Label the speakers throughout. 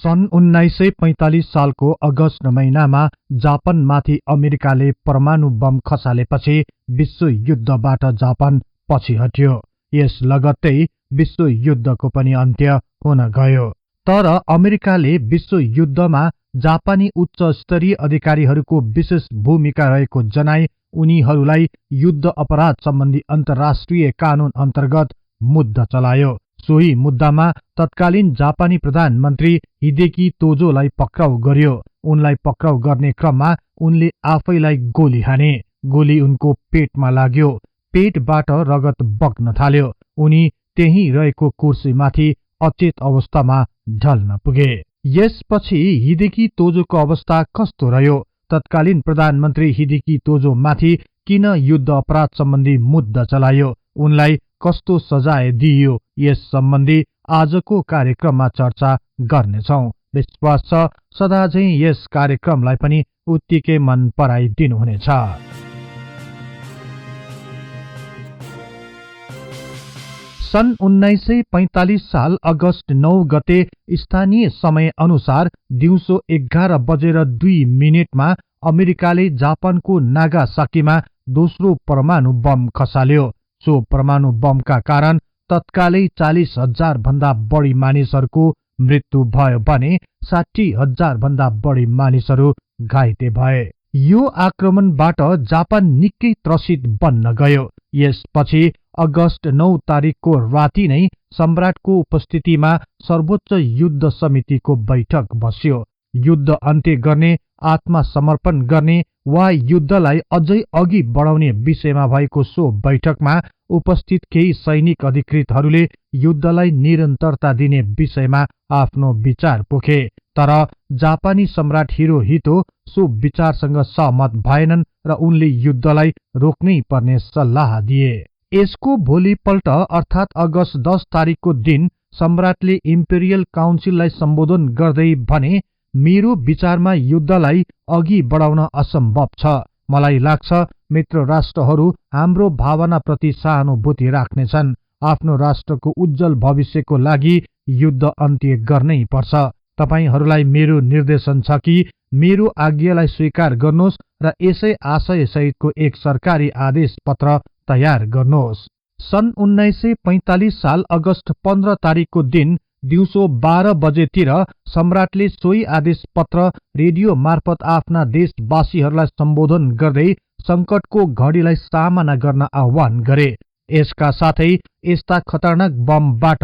Speaker 1: सन् 1945 सालको अगस्त महिनामा जापानमाथि अमेरिकाले परमाणु बम खसालेपछि विश्वयुद्धबाट जापान पछि हट्यो। यस लगत्तै विश्वयुद्धको पनि अन्त्य हुन गयो। तर अमेरिकाले विश्वयुद्धमा जापानी उच्च स्तरीय अधिकारीहरूको विशेष भूमिका रहेको जनाई उनीहरूलाई युद्ध अपराध सम्बन्धी अन्तर्राष्ट्रिय कानून अन्तर्गत मुद्दा चलायो। सोही मुद्दामा तत्कालीन जापानी प्रधानमन्त्री हिदेकी तोजोलाई पक्राउ गर्यो। उनलाई पक्राउ गर्ने क्रममा उनले आफैलाई गोली हाने। गोली उनको पेटमा लाग्यो। पेटबाट रगत बग्न थाल्यो। उनी त्यही रहेको कुर्सीमाथि अचेत अवस्थामा ढल्न पुगे। यसपछि हिदेकी तोजोको अवस्था कस्तो रह्यो? तत्कालीन प्रधानमन्त्री हिदेकी तोजोमाथि किन युद्ध अपराध सम्बन्धी मुद्दा चलायो? उनलाई कस्तो सजाय दिइयो? यस सम्बन्धी आजको कार्यक्रममा चर्चा गर्नेछौं। विश्वास छ सदाझै यस कार्यक्रमलाई पनि उत्तिकै मन पराइदिनुहुनेछ। सन् 1945 साल अगस्त 9 गते स्थानीय समय अनुसार दिउँसो 11:02 अमेरिकाले जापानको नागासाकीमा दोस्रो परमाणु बम खसाल्यो। सो परमाणु बमका कारण तत्कालै 40,000 भन्दा बढी मानिसहरूको मृत्यु भयो भने 60,000 भन्दा बढी मानिसहरू घाइते भए। यो आक्रमणबाट जापान निकै त्रसित बन्न गयो। यसपछि अगस्त 9 तारिकको राति नै सम्राटको उपस्थितिमा सर्वोच्च युद्ध समितिको बैठक बस्यो। युद्ध अन्त्य गर्ने, आत्मसमर्पण गर्ने वा युद्धलाई अझै अघि बढाउने विषयमा भएको सो बैठकमा उपस्थित केही सैनिक अधिकृतहरूले युद्धलाई निरन्तरता दिने विषयमा आफ्नो विचार पोखे। तर जापानी सम्राट हिरोहितो सो विचारसँग सहमत भएनन् र उनले युद्धलाई रोक्नै पर्ने सल्लाह दिए। यसको भोलिपल्ट अर्थात् अगस्त 10 तारिकको दिन सम्राटले इम्पेरियल काउन्सिललाई सम्बोधन गर्दै भने, मेरो विचारमा युद्धलाई अघि बढाउन असम्भव छ। मलाई लाग्छ मित्र राष्ट्रहरू हाम्रो भावनाप्रति सहानुभूति राख्नेछन्। आफ्नो राष्ट्रको उज्जवल भविष्यको लागि युद्ध अन्त्य गर्नै पर्छ। तपाईहरूलाई मेरो निर्देशन छ कि मेरो आज्ञालाई स्वीकार गर्नुहोस् र यसै आशय सहितको एक सरकारी आदेश पत्र तयार गर्नुहोस्। सन् 1945 साल अगस्त 15 तारिकको दिन दिउँसो 12 बजेतिर सम्राटले सोही आदेश पत्र रेडियो मार्फत आफ्ना देशवासीहरूलाई सम्बोधन गर्दै संकटको घडीलाई सामना गर्न आह्वान गरे। यसका साथै यस्ता खतरनाक बमबाट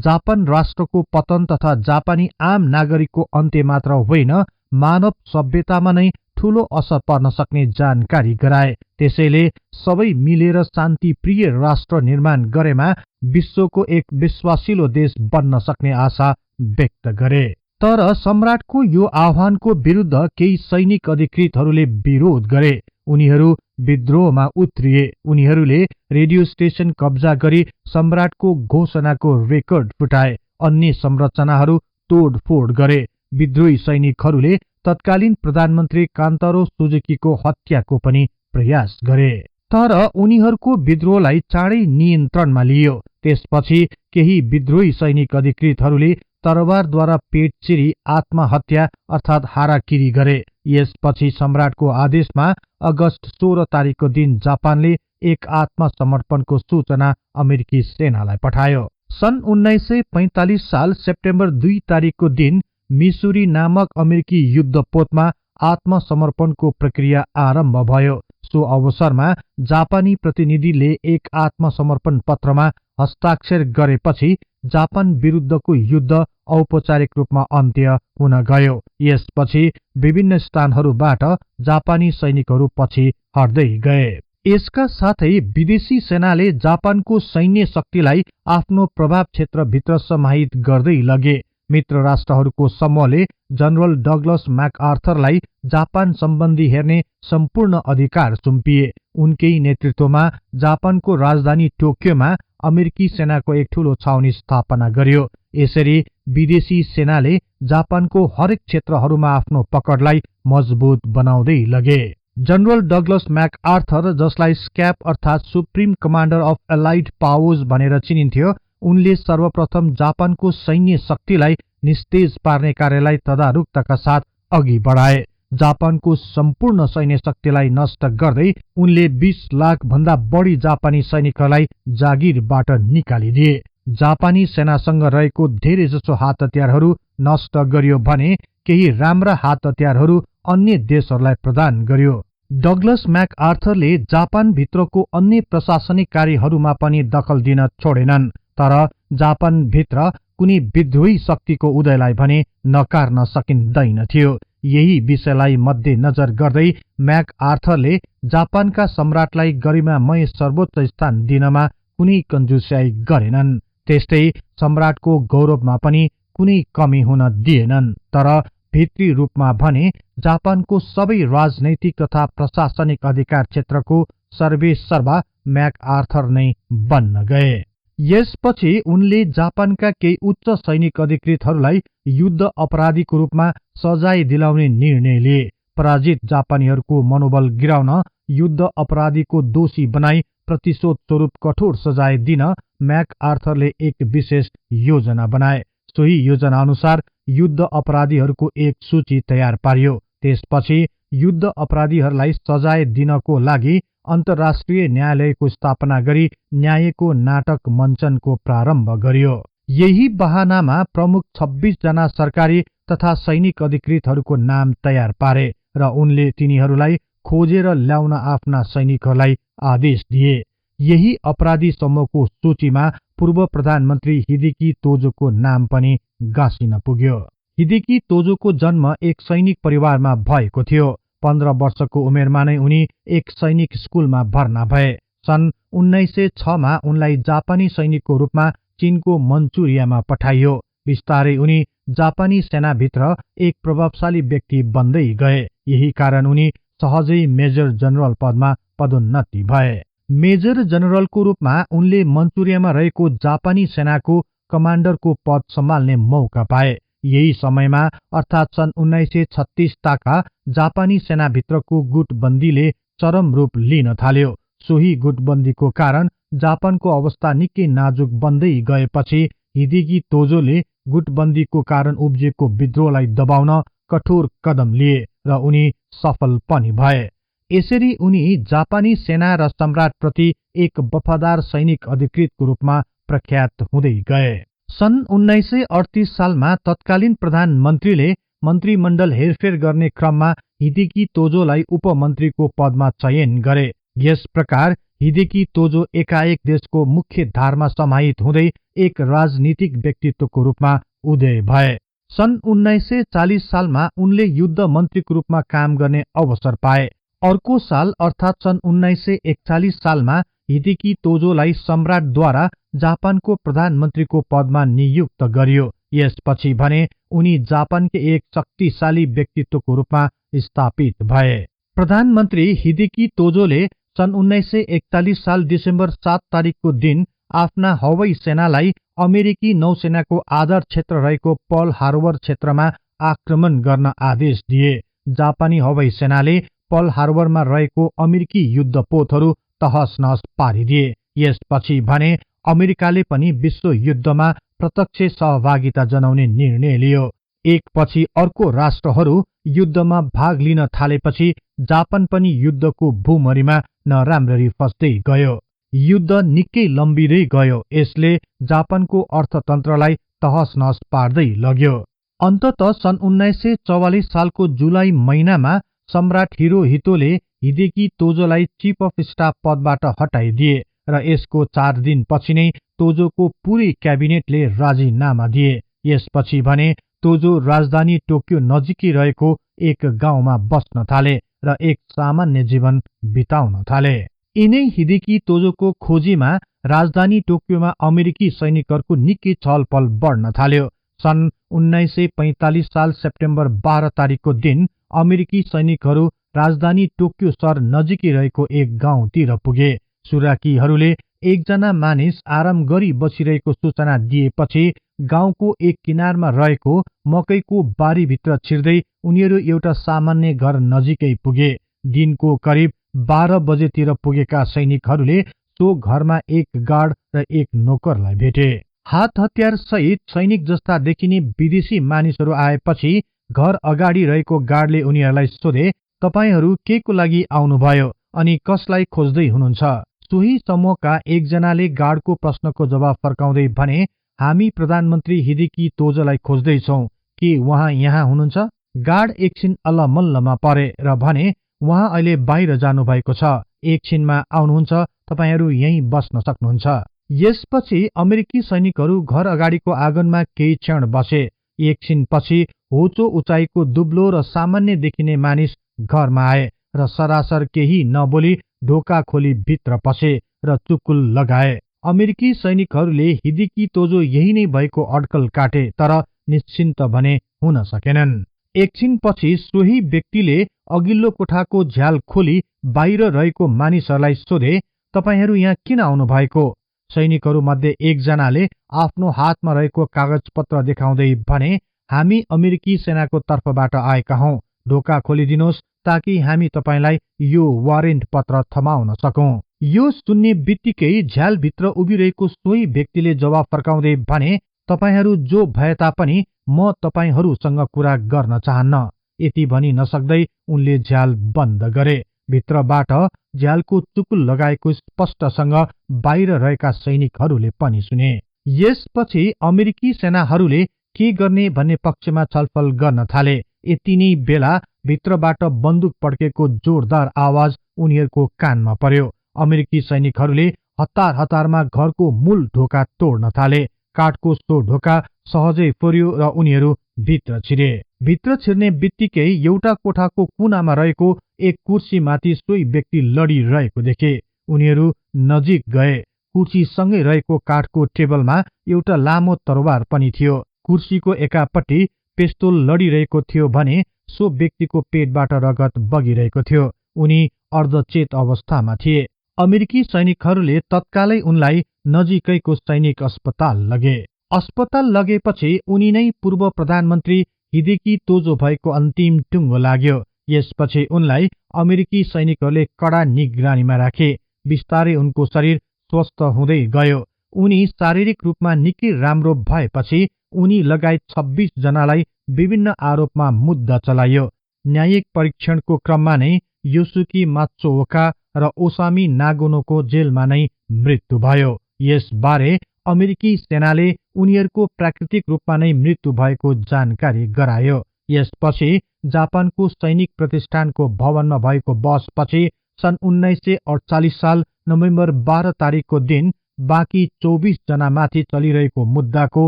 Speaker 1: जापान राष्ट्रको पतन तथा जापानी आम नागरिकको अन्त्य मात्र होइन, मानव सभ्यतामा नै ठूलो असर पर्न सक्ने जानकारी गराए। त्यसैले सबै मिलेर शान्तिप्रिय राष्ट्र निर्माण गरेमा विश्वको एक विश्वासिलो देश बन्न सक्ने आशा व्यक्त गरे। तर सम्राटको यो आह्वानको विरुद्ध केही सैनिक अधिकृतहरूले विरोध गरे। उनीहरू विद्रोहमा उत्रिए। उनीहरूले रेडियो स्टेशन कब्जा गरी सम्राटको घोषणाको रेकर्ड फुटाए। अन्य संरचनाहरू तोडफोड गरे। विद्रोही सैनिकहरूले तत्कालीन प्रधानमन्त्री कान्तारो सुजुकीको हत्याको पनि प्रयास गरे। तर उनीहरूको विद्रोहलाई चाँडै नियन्त्रणमा लियो। त्यसपछि केही विद्रोही सैनिक अधिकृतहरूले तरवारद्वारा पेट चिरी आत्महत्या अर्थात् हाराकिरी गरे। यसपछि सम्राटको आदेशमा अगस्त 16 तारिकको दिन जापानले एक आत्मसमर्पणको सूचना अमेरिकी सेनालाई पठायो। सन् 1945 साल सेप्टेम्बर 2 तारिकको दिन मिसुरी नामक अमेरिकी युद्धपोतमा आत्मसमर्पणको प्रक्रिया आरम्भ भयो। सो अवसरमा जापानी प्रतिनिधिले एक आत्मसमर्पण पत्रमा हस्ताक्षर गरेपछि जापान विरुद्धको युद्ध औपचारिक रूपमा अन्त्य हुन गयो। यसपछि विभिन्न स्थानहरूबाट जापानी सैनिकहरू पछि हट्दै गए। यसका साथै विदेशी सेनाले जापानको सैन्य शक्तिलाई आफ्नो प्रभाव क्षेत्रभित्र समाहित गर्दै लगे। मित्र राष्ट्रहरूको समूहले जनरल डगलस मैकआर्थरलाई जापान सम्बन्धी हेर्ने सम्पूर्ण अधिकार सुम्पिए। उनकै नेतृत्वमा जापानको राजधानी टोकियोमा अमेरिकी सेनाको एक ठूलो छाउनी स्थापना गरियो। यसरी विदेशी सेनाले जापानको हरेक क्षेत्रहरूमा आफ्नो पकडलाई मजबुत बनाउँदै लगे। जनरल डगलस मैकआर्थर, जसलाई स्क्याप अर्थात् supreme commander of allied powers भनेर चिनिन्थ्यो, उनले सर्वप्रथम जापानको सैन्य शक्तिलाई निस्तेज पार्ने कार्यलाई तदारुकताका साथ अघि बढाए। जापानको सम्पूर्ण सैन्य शक्तिलाई नष्ट गर्दै उनले 20 लाख भन्दा बढी जापानी सैनिकहरूलाई जागिरबाट निकालिदिए। जापानी सेनासँग रहेको धेरैजसो हात हतियारहरू नष्ट गरियो भने केही राम्रा हात हतियारहरू अन्य देशहरूलाई प्रदान गरियो। डगलस मैकआर्थरले जापानभित्रको अन्य प्रशासनिक कार्यहरूमा पनि दखल दिन छोडेनन्, तर जापानभित्र कुनै विद्रोही शक्तिको उदयलाई भने नकार्न सकिँदैनथ्यो। यही विषयलाई मध्यनजर गर्दै मैकआर्थरले जापानका सम्राटलाई गरिमामय सर्वोच्च स्थान दिनमा कुनै कन्जुस्याई गरेनन्। त्यस्तै सम्राटको गौरवमा पनि कुनै कमी हुन दिएनन्। तर भित्री रूपमा भने जापानको सबै राजनैतिक तथा प्रशासनिक अधिकार क्षेत्रको सर्वेसर्वा मैकआर्थर नै बन्न गए। यसपछि उनले जापानका केही उच्च सैनिक अधिकृतहरूलाई युद्ध अपराधीको रूपमा सजाय दिलाउने निर्णय लिए। पराजित जापानीहरूको मनोबल गिराउन युद्ध अपराधीको दोषी बनाई प्रतिशोध स्वरूप कठोर सजाय दिन मैकआर्थरले एक विशेष योजना बनाए। सोही योजना अनुसार युद्ध अपराधीहरूको एक सूची तयार पारियो। त्यसपछि युद्ध अपराधीहरूलाई सजाय दिनको लागि अन्तर्राष्ट्रिय न्यायालयको स्थापना गरी न्यायको नाटक मञ्चनको प्रारम्भ गरियो। यही बहानामा प्रमुख 26 जना सरकारी तथा सैनिक अधिकृतहरूको नाम तयार पारे र उनले तिनीहरूलाई खोजेर ल्याउन आफ्ना सैनिकहरूलाई आदेश दिए। यही अपराधी समूहको सूचीमा पूर्व प्रधानमन्त्री हिदेकी तोजोको नाम पनि गाँसिन पुग्यो। हिदेकी तोजोको जन्म एक सैनिक परिवारमा भएको थियो। 15 वर्षको उमेरमा नै उनी एक सैनिक स्कुलमा भर्ना भए। सन् 1906 मा उनलाई जापानी सैनिकको रूपमा चीनको मन्चुरियामा पठाइयो। बिस्तारै उनी जापानी सेनाभित्र एक प्रभावशाली व्यक्ति बन्दै गए। यही कारण उनी सहजै मेजर जनरल पदमा पदोन्नति भए। मेजर जनरलको रूपमा उनले मन्चुरियामा रहेको जापानी सेनाको कमान्डरको पद सम्हाल्ने मौका पाए। यही समयमा अर्थात् सन् 1936 ताका जापानी सेनाभित्रको गुटबन्दीले चरम रूप लिन थाल्यो। सोही गुटबन्दीको कारण जापानको अवस्था निकै नाजुक बन्दै गएपछि हिदेकी तोजोले गुटबन्दीको कारण उब्जिएको विद्रोहलाई दबाउन कठोर कदम लिए र उनी सफल पनि भए। यसरी उनी जापानी सेना र सम्राटप्रति एक वफादार सैनिक अधिकृतको रूपमा प्रख्यात हुँदै गए। सन् 1938 सालमा तत्कालीन प्रधानमन्त्रीले मन्त्रीमण्डल हेरफेर गर्ने क्रममा हिदेकी तोजोलाई उपमन्त्रीको पदमा चयन गरे। यस प्रकार हिदेकी तोजो एकाएक देशको मुख्य धारमा समाहित हुँदै एक राजनीतिक व्यक्तित्वको रूपमा उदय भए। सन् 1940 सालमा उनले युद्ध मन्त्रीको रूपमा काम गर्ने अवसर पाए। अर्को साल अर्थात् सन् 1941 सालमा हिदेकी तोजोलाई सम्राटद्वारा जापानको प्रधानमन्त्रीको पदमा नियुक्त गरियो। यसपछि भने उनी जापानकै एक शक्तिशाली व्यक्तित्वको रूपमा स्थापित भए। प्रधानमन्त्री हिदेकी तोजोले सन् 1941 साल डिसेम्बर 7 तारिकको दिन आफ्ना हवाई सेनालाई अमेरिकी नौसेनाको आधार क्षेत्र रहेको पर्ल हार्बर क्षेत्रमा आक्रमण गर्न आदेश दिए। जापानी हवाई सेनाले पर्ल हार्बरमा रहेको अमेरिकी युद्धपोतहरू तहस नहस पारिदिए। यसपछि भने अमेरिकाले पनि विश्व युद्धमा प्रत्यक्ष सहभागिता जनाउने निर्णय लियो। एकपछि अर्को राष्ट्रहरू युद्धमा भाग लिन थालेपछि जापान पनि युद्धको भूमरीमा नराम्ररी फस्दै गयो। युद्ध निकै लम्बिँदै गयो। यसले जापानको अर्थतन्त्रलाई तहस नहस पार्दै लग्यो। अन्ततः सन् 1944 सालको जुलाई महिनामा सम्राट हिरोहितोले हिदेकी तोजोलाई चीफ अफ स्टाफ पदबाट हटाइदिए र यसको 4 दिनपछि नै तोजोको पूरै क्याबिनेटले राजीनामा दिए। यसपछि भने तोजो राजधानी टोकियो नजिकै रहेको एक गाउँमा बस्न थाले र एक सामान्य जीवन बिताउन थाले। यिनै हिदेकी तोजोको खोजीमा राजधानी टोकियोमा अमेरिकी सैनिकहरूको निकै छलफल बढ्न थाल्यो। सन् 1945 साल सेप्टेम्बर 12 तारिकको दिन अमेरिकी सैनिकहरू राजधानी टोकियो सहर नजिकै रहेको एक गाउँतिर पुगे। सुराकीहरूले एकजना मानिस आराम गरी बसिरहेको सूचना दिएपछि गाउँको एक किनारमा रहेको मकैको बारीभित्र छिर्दै उनीहरू एउटा सामान्य घर नजिकै पुगे। दिनको करिब 12 बजेतिर पुगेका सैनिकहरूले सो घरमा एक गार्ड र एक नोकरलाई भेटे। हात हतियार सहित सैनिक जस्ता देखिने विदेशी मानिसहरू आएपछि घर अगाडि रहेको गार्डले उनीहरूलाई सोधे, तपाईहरू के को लागि आउनुभयो अनि कसलाई खोज्दै हुनुहुन्छ? सोही समूहका एकजनाले गार्डको प्रश्नको जवाब फर्काउँदै भने, हामी प्रधानमन्त्री हिदेकी तोजोलाई खोज्दैछौं, के उहाँ यहाँ हुनुहुन्छ? गार्ड एकछिन अल्लमल्लमा परे र भने, उहाँ अहिले बाहिर जानुभएको छ, एकछिनमा आउनुहुन्छ, तपाईहरू यहीँ बस्न सक्नुहुन्छ। यसपछि अमेरिकी सैनिकहरू घर अगाडिको आँगनमा केही क्षण बसे। एकछिनपछि होचो उचाइको दुब्लो र सामान्य देखिने मानिस घरमा आए र सरासर केही नबोली ढोका खोली भित्र पसे र चुकुल लगाए। अमेरिकी सैनिकहरूले हिदेकी तोजो यही नै भएको अड्कल काटे, तर निश्चिन्त भने हुन सकेनन्। एकछिनपछि सोही व्यक्तिले अघिल्लो कोठाको झ्याल खोली बाहिर रहेको मानिसहरूलाई सोधे, तपाईहरू यहाँ किन आउनु भएको? सैनिकहरू मध्ये एकजनाले आफ्नो हातमा रहेको कागजपत्र देखाउँदै भने, हामी अमेरिकी सेनाको तर्फबाट आएका हौं, ढोका खोलिदिनुहोस् ताकि हामी तपाईलाई यो वारेन्ट पत्र थमाउन सकौं। यो सुन्ने बित्तिकै झ्यालभित्र उभिरहेको सोही व्यक्तिले जवाब फर्काउँदै भने, तपाईहरू जो भए तापनि म तपाईहरूसँग कुरा गर्न चाहन्न। यति भनी नसक्दै उनले झ्याल बन्द गरे। भित्रबाट झ्यालको चुकुल लगाएको स्पष्टसँग बाहिर रहेका सैनिकहरूले पनि सुने। यसपछि अमेरिकी सेनाहरूले के गर्ने भन्ने पक्षमा छलफल गर्न थाले। यति नै बेला भित्रबाट बन्दुक पड्केको जोरदार आवाज उनीहरूको कानमा पर्यो। अमेरिकी सैनिकहरूले हतार हतारमा घरको मूल ढोका तोड्न थाले। काठको सो ढोका सहजै फोर्यो र उनीहरू भित्र छिरे। भित्र छिर्ने बित्तिकै एउटा कोठाको कुनामा रहेको एक कुर्सीमाथि सोही व्यक्ति लडिरहेको देखे। उनीहरू नजिक गए। कुर्सीसँगै रहेको काठको टेबलमा एउटा लामो तरवार पनि थियो। कुर्सीको एकापट्टि पेस्तोल लडिरहेको थियो भने सो व्यक्तिको पेटबाट रगत बगिरहेको थियो। उनी अर्धचेत अवस्थामा थिए। अमेरिकी सैनिकहरूले तत्कालै उनलाई नजिकैको सैनिक अस्पताल लगे। अस्पताल लगेपछि उनी नै पूर्व प्रधानमन्त्री हिदेकी तोजो भएको अन्तिम टुङ्गो लाग्यो। यसपछि उनलाई अमेरिकी सैनिकहरूले कडा निगरानीमा राखे। बिस्तारै उनको शरीर स्वस्थ हुँदै गयो। उनी शारीरिक रूपमा निकै राम्रो भएपछि उनी लगायत 26 जनालाई विभिन्न आरोपमा मुद्दा चलाइयो। न्यायिक परीक्षणको क्रममा नै योसुकी मात्सुओका र ओसामी नागोनोको जेलमा नै मृत्यु भयो। यसबारे अमेरिकी सेनाले उनीहरूको प्राकृतिक रूपमा नै मृत्यु भएको जानकारी गरायो। यसपछि जापानको सैनिक प्रतिष्ठानको भवनमा भएको बहसपछि सन् 1948 साल नोभेम्बर 12 तारिकको दिन बाँकी 24 जनामाथि चलिरहेको मुद्दाको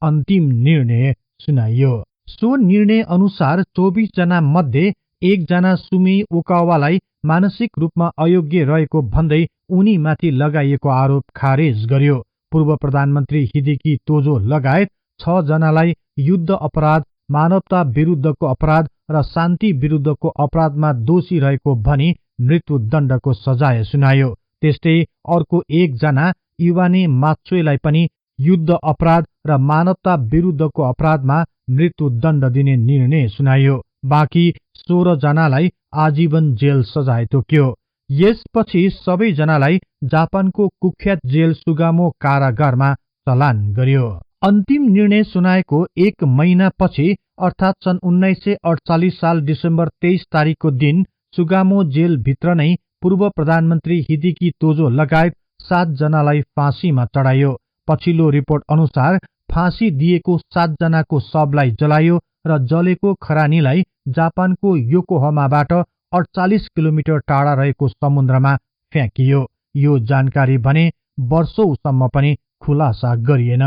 Speaker 1: अन्तिम निर्णय सुनाइयो। सो निर्णय अनुसार 24 जना मध्ये एकजना सुमी ओकावालाई मानसिक रूपमा अयोग्य रहेको भन्दै उनीमाथि लगाइएको आरोप खारेज गर्यो। पूर्व प्रधानमन्त्री हिदेकी तोजो लगायत 6 जनालाई युद्ध अपराध, मानवता विरुद्धको अपराध र शान्ति विरुद्धको अपराधमा दोषी रहेको भनी मृत्युदण्डको सजाय सुनायो। त्यस्तै अर्को एकजना इवाने मात्सुएलाई पनि युद्ध अपराध र मानवता विरुद्धको अपराधमा मृत्युदण्ड दिने निर्णय सुनायो। बाँकी 16 जनालाई आजीवन जेल सजाय तोक्यो। यसपछि सबैजनालाई जापानको कुख्यात जेल सुगामो कारागारमा चलान गर्यो। अन्तिम निर्णय सुनाएको 1 महिनापछि अर्थात् सन् 1948 साल डिसेम्बर 23 तारिकको दिन सुगामो जेल भित्र नै पूर्व प्रधानमन्त्री हिदेकी तोजो लगायत 7 जनालाई फाँसीमा चढाइयो। पछिल्लो रिपोर्ट अनुसार फाँसी दिएको 7 जनाको शवलाई जलाइयो र जलेको खरानीलाई जापानको योकोहमाबाट 48 किलोमिटर टाढा रहेको समुद्रमा फ्याँकियो। यो जानकारी भने वर्षौसम्म पनि खुलासा गरिएन।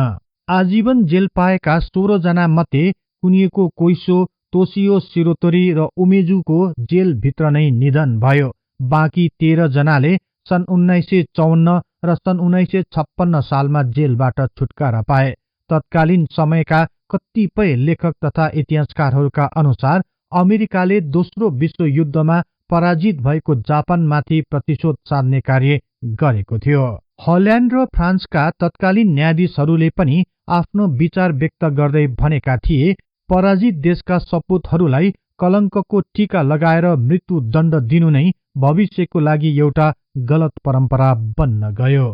Speaker 1: आजीवन जेल पाएका 16 जना मध्ये कुनिएको कोइसो, तोसियो सिरोतोरी र उमेजुको जेल भित्र नै निधन भयो। बाँकी 13 जनाले सन् 1954 र सन् 1956 सालमा जेलबाट छुटकारा पाए। तत्कालीन समयका कतिपय लेखक तथा इतिहासकारहरूका अनुसार अमेरिकाले दोस्रो विश्व युद्धमा पराजित भएको जापानमाथि प्रतिशोध साध्ने कार्य गरेको थियो। हल्यान्ड र फ्रान्सका तत्कालीन न्यायाधीशहरूले पनि आफ्नो विचार व्यक्त गर्दै भनेका थिए, पराजित देशका सपूतहरूलाई कलङ्कको टीका लगाएर मृत्युदण्ड दिनु नै भविष्यको लागि एउटा गलत परम्परा बन्न गयो।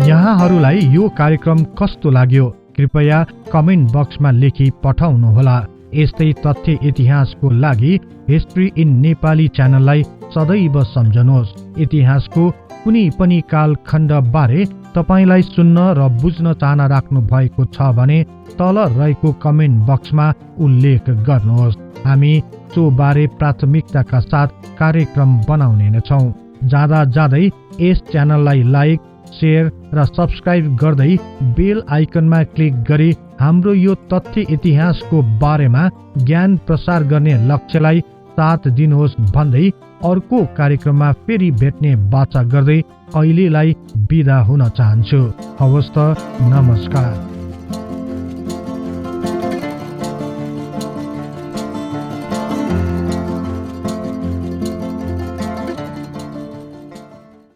Speaker 1: यहाँहरूलाई यो कार्यक्रम कस्तो लाग्यो कृपया कमेन्ट बक्समा लेखी पठाउनुहोला। यस्तै तथ्य इतिहासको लागि हिस्ट्री इन नेपाली च्यानललाई सदैव सम्झनुहोस्। इतिहासको कुनै पनि कालखण्ड बारे तपाईलाई सुन्न र बुझ्न चाहना राख्नु भएको छ भने तल रहेको कमेन्ट बक्समा उल्लेख गर्नुहोस्। हामी सो बारे प्राथमिकताका साथ कार्यक्रम बनाउने नै छौं। जाँदा जाँदै यस च्यानललाई लाइक, शेयर र सब्स्क्राइब गर्दै बेल आइकनमा क्लिक गरी हाम्रो यो तथ्य इतिहासको बारेमा ज्ञान प्रसार गर्ने लक्ष्यलाई साथ दिनुहोस् भन्दै अर्को कार्यक्रममा फेरि भेट्ने बाचा गर्दै अहिलेलाई बिदा हुन चाहन्छु। हवस् त, नमस्कार।